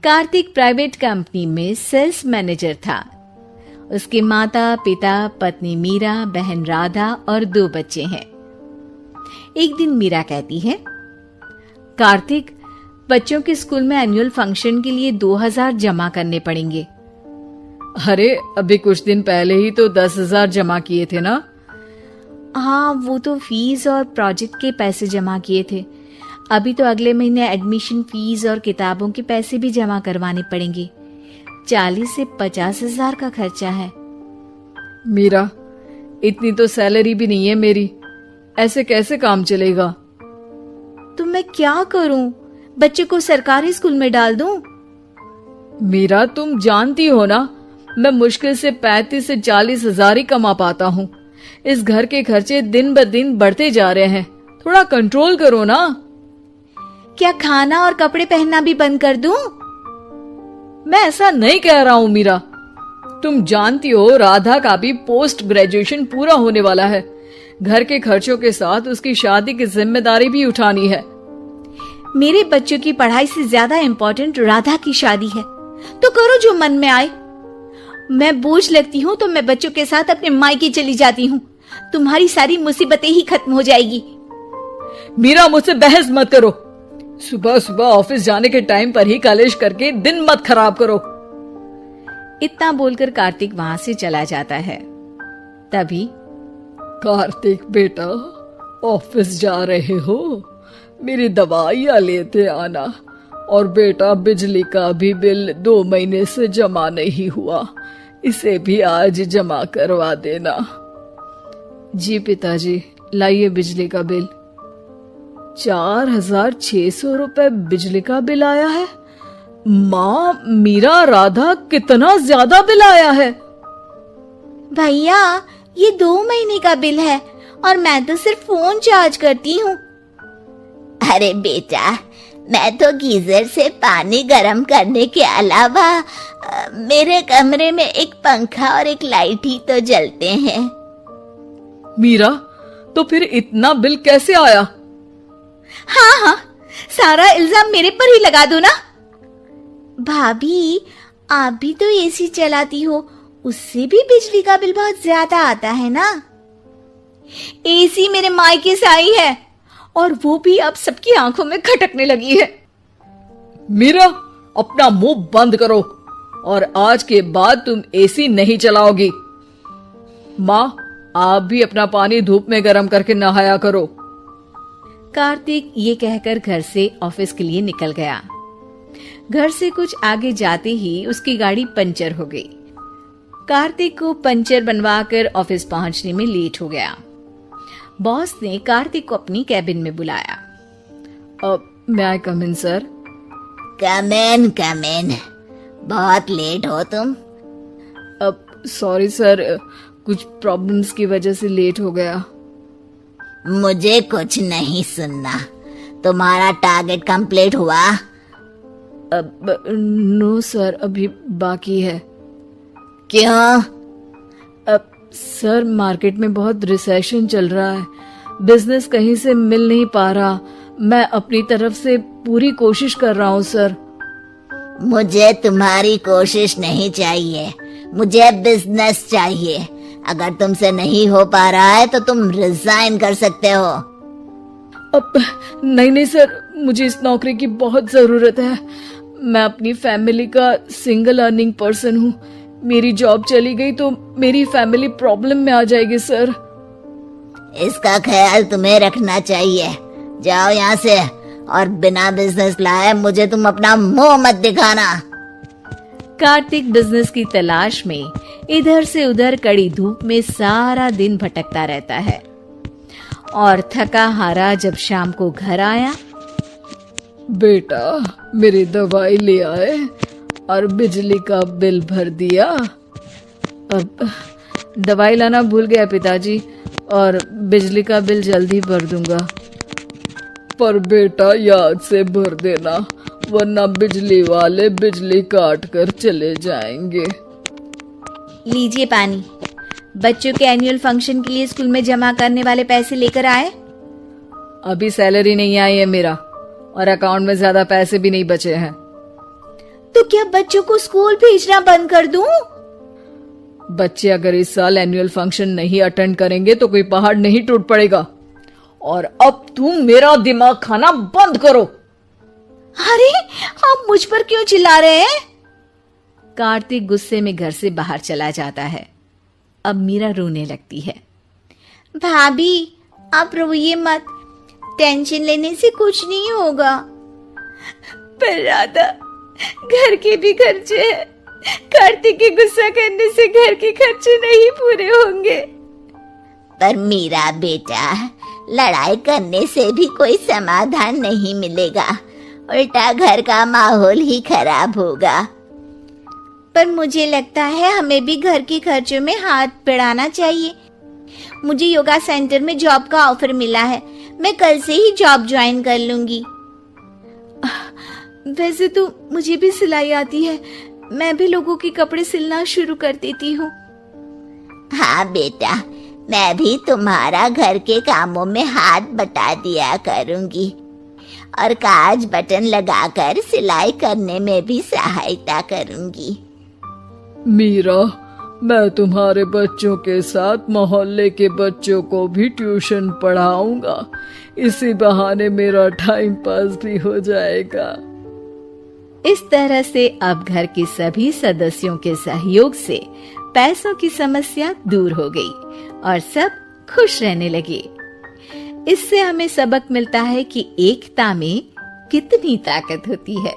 Kartik private company में sales manager था। उसके माता पिता, पत्नी मीरा, बहन राधा और 2 बच्चे हैं। एक दिन मीरा कहती है, कार्तिक, बच्चों के स्कूल में एनुअल फंक्शन के लिए 2000 जमा करने पड़ेंगे। अरे अभी कुछ दिन पहले ही तो 10,000 जमा किए थे ना। हाँ, वो तो फीस और प्रोजेक्ट के पैसे जमा किए थे। अभी तो अगले महीने एडमिशन फीस और किताबों के पैसे भी जमा करवाने पड़ेंगे। 40 से 50,000 का खर्चा है। मीरा, इतनी तो सैलरी भी नहीं है मेरी, ऐसे कैसे काम चलेगा? तो मैं क्या करूं? बच्चे को सरकारी स्कूल में डाल दूं? मीरा, तुम जानती हो ना, मैं मुश्किल से 35 से 40,000 ही कमा पाता हूँ। इस घर के खर्चे दिन ब दिन बढ़ते जा रहे हैं, थोड़ा कंट्रोल करो ना। क्या खाना और कपड़े पहनना भी बंद कर दूं? मैं ऐसा नहीं कह रहा हूँ मीरा। तुम जानती हो राधा का भी पोस्ट ग्रेजुएशन पूरा होने वाला है। घर के खर्चों के साथ उसकी शादी की जिम्मेदारी भी उठानी है। मेरे बच्चों की पढ़ाई से ज्यादा इम्पोर्टेंट राधा की शादी है, तो करो जो मन में आए। मैं बोझ लगती हूँ तो मैं बच्चों के साथ अपने मायके चली जाती हूँ। तुम्हारी सारी मुसीबतें ही खत्म हो जाएगी। मीरा, मुझसे बहस मत करो। सुबह सुबह ऑफिस जाने के टाइम पर ही कलेश करके दिन मत खराब करो। इतना बोलकर कार्तिक वहां से चला जाता है। तभी, कार्तिक बेटा, ऑफिस जा रहे हो? मेरी दवाइयाँ लेते आना। और बेटा, बिजली का भी बिल 2 महीने से जमा नहीं हुआ, इसे भी आज जमा करवा देना। जी पिताजी, लाइए बिजली का बिल। 4,600 रुपए बिजली का बिल आया है। माँ, मीरा, राधा, कितना ज्यादा बिल आया है। भैया, ये 2 महीने का बिल है और मैं तो सिर्फ फोन चार्ज करती हूँ। अरे बेटा, मैं तो गीजर से पानी गर्म करने के अलावा मेरे कमरे में एक पंखा और एक लाइट ही तो जलते हैं। मीरा, तो फिर इतना बिल कैसे आया? हाँ, सारा इल्जाम मेरे पर ही लगा दो ना। भाभी, आप भी तो एसी चलाती हो, उससे भी बिजली का बिल बहुत ज्यादा आता है ना। एसी मेरे मायके से आई है और वो भी अब सबकी आंखों में खटकने लगी है। मीरा, अपना मुंह बंद करो और आज के बाद तुम एसी नहीं चलाओगी। माँ, आप भी अपना पानी धूप में गर्म करके नहाया करो। कार्तिक ये कहकर घर से ऑफिस के लिए निकल गया। घर से कुछ आगे जाते ही उसकी गाड़ी पंचर हो गई। कार्तिक को पंचर बनवाकर ऑफिस पहुंचने में लेट हो गया। बॉस ने कार्तिक को अपनी कैबिन में बुलाया। मैं आई कम इन सर? कम इन। बहुत लेट हो तुम। सॉरी सर, कुछ प्रॉब्लम्स की वजह से लेट हो गया। मुझे कुछ नहीं सुनना। तुम्हारा टारगेट कंप्लीट हुआ? नो सर, अभी बाकी है। क्यों? सर, मार्केट में बहुत रिसेशन चल रहा है, बिजनेस कहीं से मिल नहीं पा रहा। मैं अपनी तरफ से पूरी कोशिश कर रहा हूँ सर। मुझे तुम्हारी कोशिश नहीं चाहिए, मुझे बिजनेस चाहिए। अगर तुमसे नहीं हो पा रहा है तो तुम रिजाइन कर सकते हो। अब नहीं सर, मुझे इस नौकरी की बहुत जरूरत है। मैं अपनी फैमिली का सिंगल अर्निंग पर्सन हूँ। मेरी जॉब चली गई तो मेरी फैमिली प्रॉब्लम में आ जाएगी सर। इसका ख्याल तुम्हें रखना चाहिए। जाओ यहाँ से, और बिना बिजनेस लाए मुझे तुम अपना मुंह मत दिखाना। कार्तिक बिजनेस की तलाश में इधर से उधर कड़ी धूप में सारा दिन भटकता रहता है और थका हारा जब शाम को घर आया। बेटा, मेरी दवाई ले आए और बिजली का बिल भर दिया। अब दवाई लाना भूल गया पिताजी, और बिजली का बिल जल्दी भर दूंगा। पर बेटा, याद से भर देना, वरना बिजली वाले बिजली काट कर चले जाएंगे। लीजिए पानी। बच्चों के एनुअल फंक्शन के लिए स्कूल में जमा करने वाले पैसे लेकर आए? अभी सैलरी नहीं आई है मेरा, और अकाउंट में ज्यादा पैसे भी नहीं बचे हैं। तो क्या बच्चों को स्कूल भेजना बंद कर दूं? बच्चे अगर इस साल एनुअल फंक्शन नहीं अटेंड करेंगे तो कोई पहाड़ नहीं टूट पड़ेगा। और अब तुम मेरा दिमाग खाना बंद करो। अरे, आप मुझ पर क्यों चिल्ला रहे हैं? कार्तिक गुस्से में घर से बाहर चला जाता है। अब मीरा रोने लगती है। भाभी, आप रोइए मत, टेंशन लेने से कुछ नहीं होगा। पर राधा, घर के भी खर्चे हैं। कार्तिक के गुस्सा करने से घर के खर्चे नहीं पूरे होंगे। पर मीरा बेटा, लड़ाई करने से भी कोई समाधान नहीं मिलेगा, उल्टा घर का माहौल ही खराब होगा। पर मुझे लगता है हमें भी घर के खर्चों में हाथ बढ़ाना चाहिए। मुझे योगा सेंटर में जॉब का ऑफर मिला है, मैं कल से ही जॉब ज्वाइन कर लूंगी। वैसे तो मुझे भी सिलाई आती है, मैं भी लोगों के कपड़े सिलना शुरू कर देती हूँ। हाँ बेटा, मैं भी तुम्हारा घर के कामों में हाथ बटा दिया करूंगी और काज बटन लगाकर सिलाई करने में भी सहायता करूंगी। मीरा, मैं तुम्हारे बच्चों के साथ मोहल्ले के बच्चों को भी ट्यूशन पढ़ाऊंगा। इसी बहाने मेरा टाइम पास भी हो जाएगा। इस तरह से अब घर के सभी सदस्यों के सहयोग से पैसों की समस्या दूर हो गई और सब खुश रहने लगे। इससे हमें सबक मिलता है कि एकता में कितनी ताकत होती है।